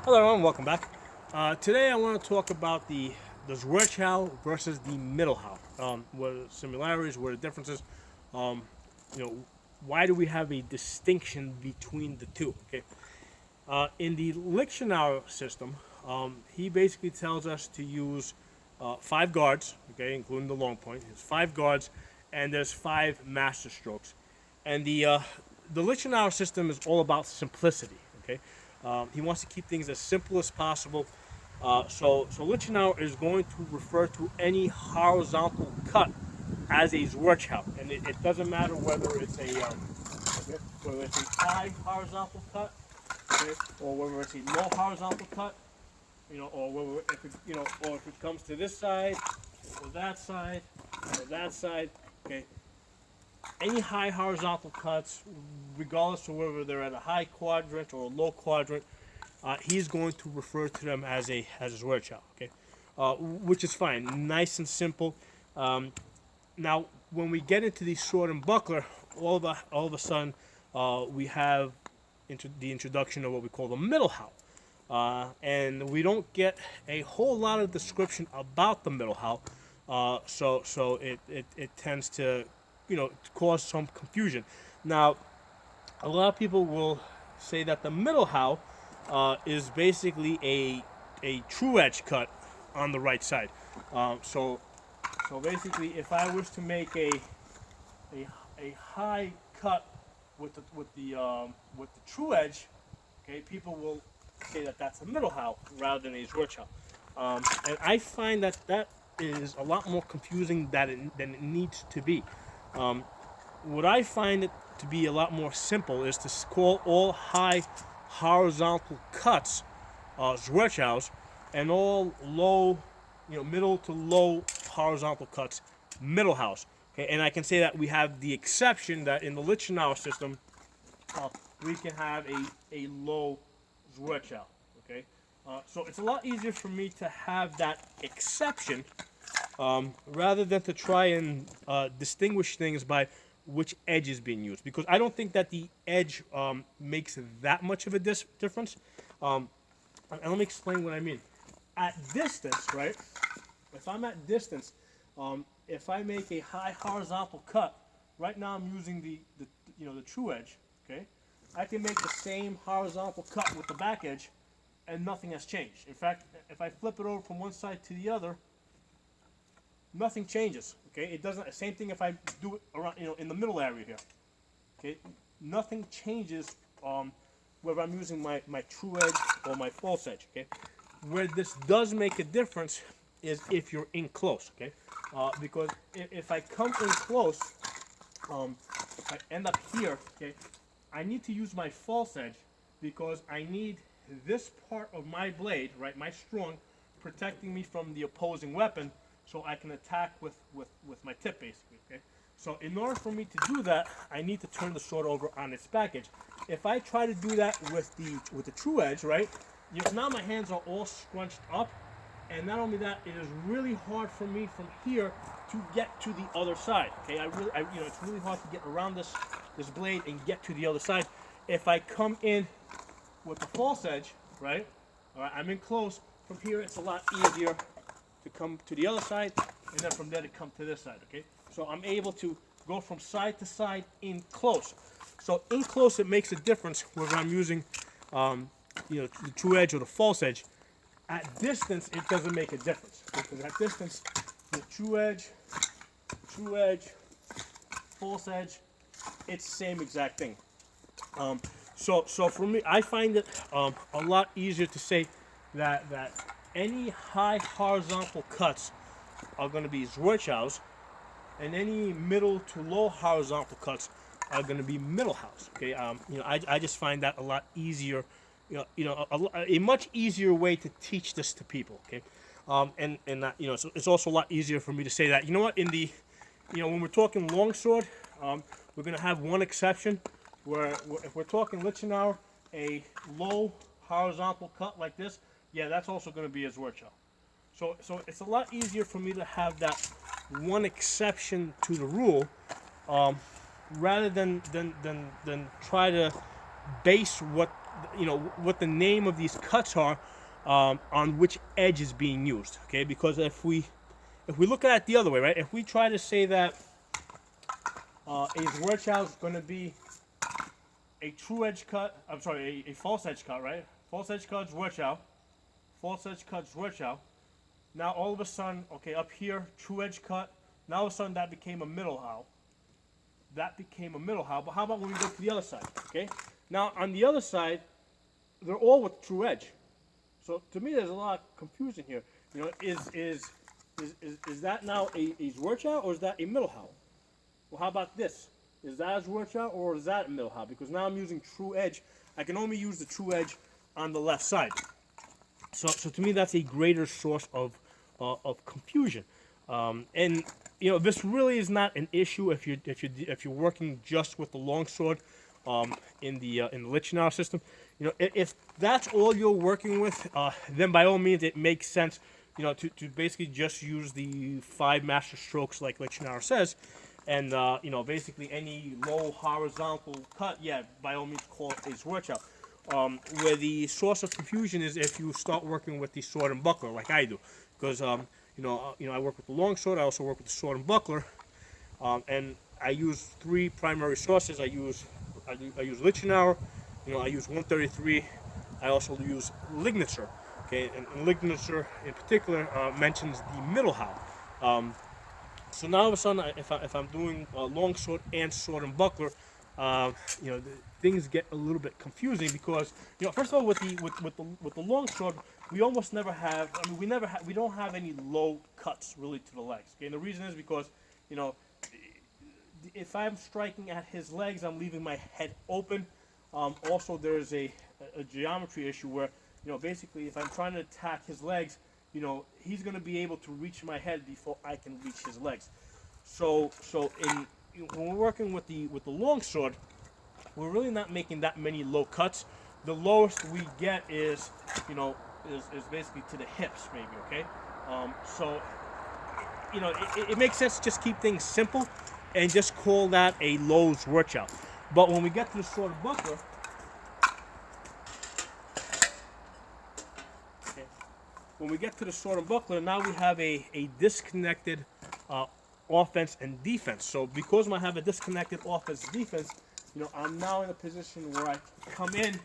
Hello everyone, welcome back. Today I want to talk about the Zwerchau versus the Mittlehau. What are the similarities, what are the differences? Um, why do we have a distinction between the two? Okay. In the Lichtenauer system, he basically tells us to use 5 guards, okay, including the long point. There's 5 guards, and there's 5 master strokes. And the Lichtenauer system is all about simplicity. Okay, he wants to keep things as simple as possible. So Lichtenauer is going to refer to any horizontal cut as a Zwerchau, and it doesn't matter whether it's a high horizontal cut, okay, or whether it's a low horizontal cut, or whether or if it comes to this side, or that side, or that side, okay. Any high horizontal cuts, regardless of whether they're at a high quadrant or a low quadrant, he's going to refer to them as a Zwerchau, okay, which is fine, nice and simple. Now, when we get into the sword and buckler, all of a sudden, we have the introduction of what we call the Mittlehau. And we don't get a whole lot of description about the Mittlehau, so it tends to, cause some confusion. Now, a lot of people will say that the Mittlehau is basically a true edge cut on the right side. So basically, if I was to make a high cut with the true edge, okay, people will say that that's a Mittlehau rather than a Zwerchau. And I find that is a lot more confusing than it needs to be. What I find it to be a lot more simple is to call all high horizontal cuts Zwerchaus, and all low, middle to low horizontal cuts Mittelhaus. Okay, and I can say that we have the exception that in the Lichtenauer system, we can have a low Zwerchau. Okay, so it's a lot easier for me to have that exception rather than to try and distinguish things by which edge is being used, because I don't think that the edge makes that much of a difference. And let me explain what I mean. At distance, right? If I'm at distance, if I make a high horizontal cut, right now I'm using the true edge. Okay, I can make the same horizontal cut with the back edge, and nothing has changed. In fact, if I flip it over from one side to the other, nothing changes. Okay, it doesn't. Same thing if I do it around, in the middle area here. Okay, nothing changes whether I'm using my true edge or my false edge. Okay, where this does make a difference is if you're in close. Okay, because if I come in close, if I end up here, okay, I need to use my false edge because I need this part of my blade, right, my strong, protecting me from the opposing weapon, so I can attack with my tip, basically. Okay, so in order for me to do that, I need to turn the sword over on its back edge. If I try to do that with the true edge, right, now my hands are all scrunched up, and not only that, it is really hard for me from here to get to the other side. Okay, it's really hard to get around this blade and get to the other side. If I come in with the false edge, right, all right, I'm in close. From here, it's a lot easier to come to the other side, and then from there to come to this side. Okay, so I'm able to go from side to side in close. So in close, it makes a difference whether I'm using the true edge or the false edge. At distance, it doesn't make a difference, because at distance, the true edge, false edge, it's the same exact thing. So for me, I find it a lot easier to say that any high horizontal cuts are going to be Zwerchaus, and any middle to low horizontal cuts are going to be Mittelhaus. Okay, I just find that a lot easier, a much easier way to teach this to people. Okay, and it's also a lot easier for me to say that, in the, when we're talking longsword, we're going to have one exception where if we're talking Lichtenauer, a low horizontal cut like this, yeah, that's also going to be a Zwerchau. So it's a lot easier for me to have that one exception to the rule, rather than try to base what the name of these cuts are on which edge is being used. Okay, because if we look at it the other way, right? If we try to say that a Zwerchau is going to be a true edge cut, I'm sorry, a false edge cut, right? False edge cut Zwerchau, false edge cut Zwerchau. Now all of a sudden, okay, up here, true edge cut. Now all of a sudden that became a Mittlehau. That became a Mittlehau. But how about when we go to the other side? Okay. Now on the other side, they're all with true edge. So to me, there's a lot of confusion here. You know, is that now a Zwerchau or is that a Mittlehau? Well, how about this? Is that a Zwerchau or is that a Mittlehau? Because now I'm using true edge. I can only use the true edge on the left side. So to me, that's a greater source of confusion. And you know, this really is not an issue if you're working just with the longsword in the Lichtenauer system. You know, if that's all you're working with, then by all means it makes sense. You know, to basically just use the 5 master strokes like Lichtenauer says, and you know, basically any low horizontal cut, yeah, by all means call it a Zwerchau. Where the source of confusion is if you start working with the sword and buckler like I do, because you know, I work with the longsword. I also work with the sword and buckler, and I use 3 primary sources. I use Lichtenauer, you know, I use 133. I also use Lignitzer. Okay, and Lignitzer in particular mentions the Mittlehau. So now all of a sudden, if I'm doing longsword and sword and buckler, you know, things get a little bit confusing because, you know, first of all, with the longsword, we almost never have. I mean, we don't have any low cuts really to the legs. Okay, and the reason is because, you know, if I'm striking at his legs, I'm leaving my head open. Also, there's a geometry issue where, you know, basically if I'm trying to attack his legs, you know, he's going to be able to reach my head before I can reach his legs. So when we're working with the longsword, we're really not making that many low cuts. The lowest we get is, you know, is basically to the hips, maybe. Okay, so you know, it makes sense to just keep things simple and just call that a low Zwerchau. But when we get to the sword and buckler, okay, when we get to the sword and buckler, now we have a disconnected offense and defense. So because I have a disconnected offense and defense, you know, I'm now in a position where I come in,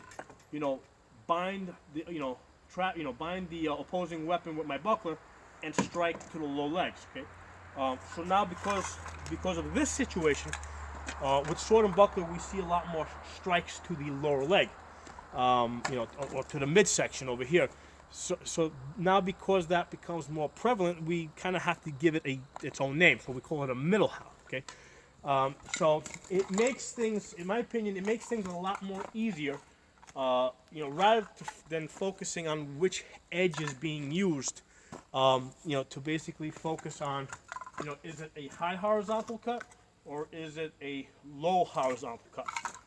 you know, bind the, you know, bind the opposing weapon with my buckler and strike to the low legs. Okay. So now because of this situation, with sword and buckler, we see a lot more strikes to the lower leg, you know, or to the midsection over here. So now because that becomes more prevalent, we kind of have to give it its own name. So we call it a Mittlehau. Okay. So it makes things, in my opinion, it makes things a lot more easier. You know, rather than focusing on which edge is being used, you know, to basically focus on, you know, is it a high horizontal cut or is it a low horizontal cut?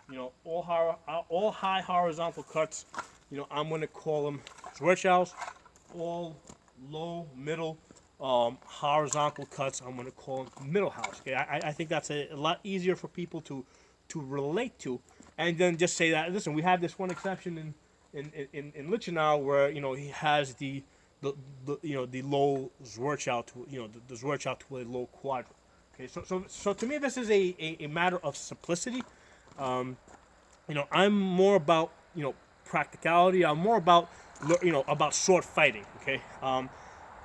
You know, all high horizontal cuts, you know, I'm going to call them Zwerchaus. All low, middle, horizontal cuts, I'm going to call them Mittelhaus. Okay, I think that's a lot easier for people to relate to, and then just say that, listen, we have this one exception in Lichtenau where, you know, he has the you know, the low Zwerchau to, you know, the Zwerchau to a low quadrant. Okay, so to me this is a matter of simplicity. You know, I'm more about, you know, practicality. I'm more about, you know, about sword fighting. Okay,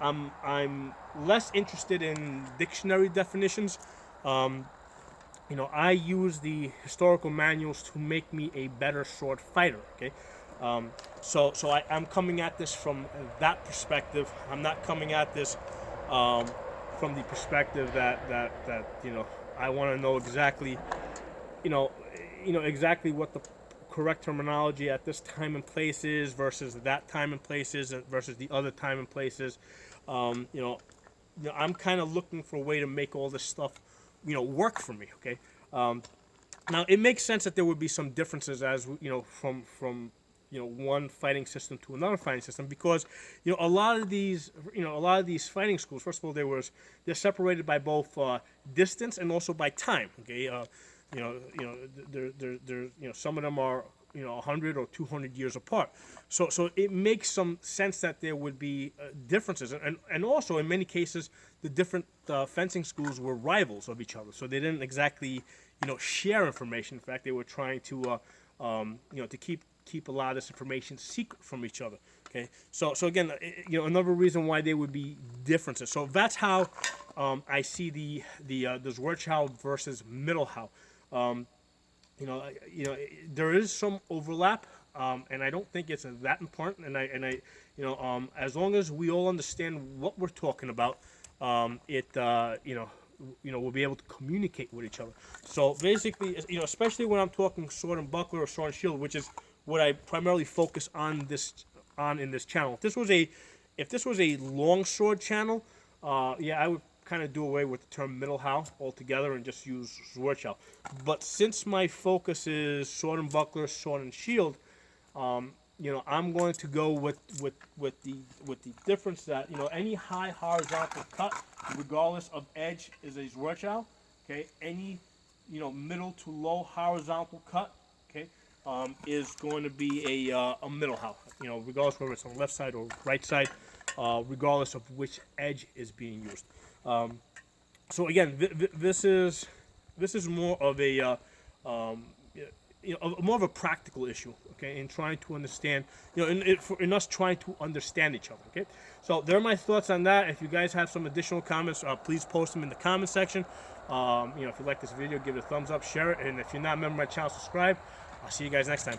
I'm less interested in dictionary definitions. You know, I use the historical manuals to make me a better sword fighter. Okay, so I'm coming at this from that perspective. I'm not coming at this from the perspective that you know, I want to know exactly, you know exactly what the correct terminology at this time and place is versus that time and place is versus the other time and places. You know, I'm kind of looking for a way to make all this stuff, you know, work for me. Okay. Now it makes sense that there would be some differences, as you know, from you know, one fighting system to another fighting system, because, you know, a lot of these fighting schools, first of all, they're separated by both distance and also by time. Okay. You know, there, you know, some of them are 100 or 200 years apart. So it makes some sense that there would be differences, and also in many cases the different fencing schools were rivals of each other, so they didn't exactly share information. In fact, they were trying to to keep a lot of this information secret from each other. Okay, so again, another reason why there would be differences. So that's how I see the Zwerchau versus Mittlehau. There is some overlap, and I don't think it's that important. And as long as we all understand what we're talking about, we'll be able to communicate with each other. So basically, especially when I'm talking sword and buckler or sword and shield, which is what I primarily focus on in this channel. If this was a long sword channel, I would kind of do away with the term Mittlehau altogether and just use Zwerchau. But since my focus is sword and buckler, sword and shield, I'm going to go with the difference that any high horizontal cut, regardless of edge, is a Zwerchau. Okay, any middle to low horizontal cut, okay, is going to be a Mittlehau. Regardless whether it's on the left side or right side, regardless of which edge is being used. So again, this is more of a more of a practical issue, okay, in trying to understand, in us trying to understand each other, okay. So there are my thoughts on that. If you guys have some additional comments, please post them in the comment section. If you like this video, give it a thumbs up, share it, and if you're not a member of my channel, subscribe. I'll see you guys next time.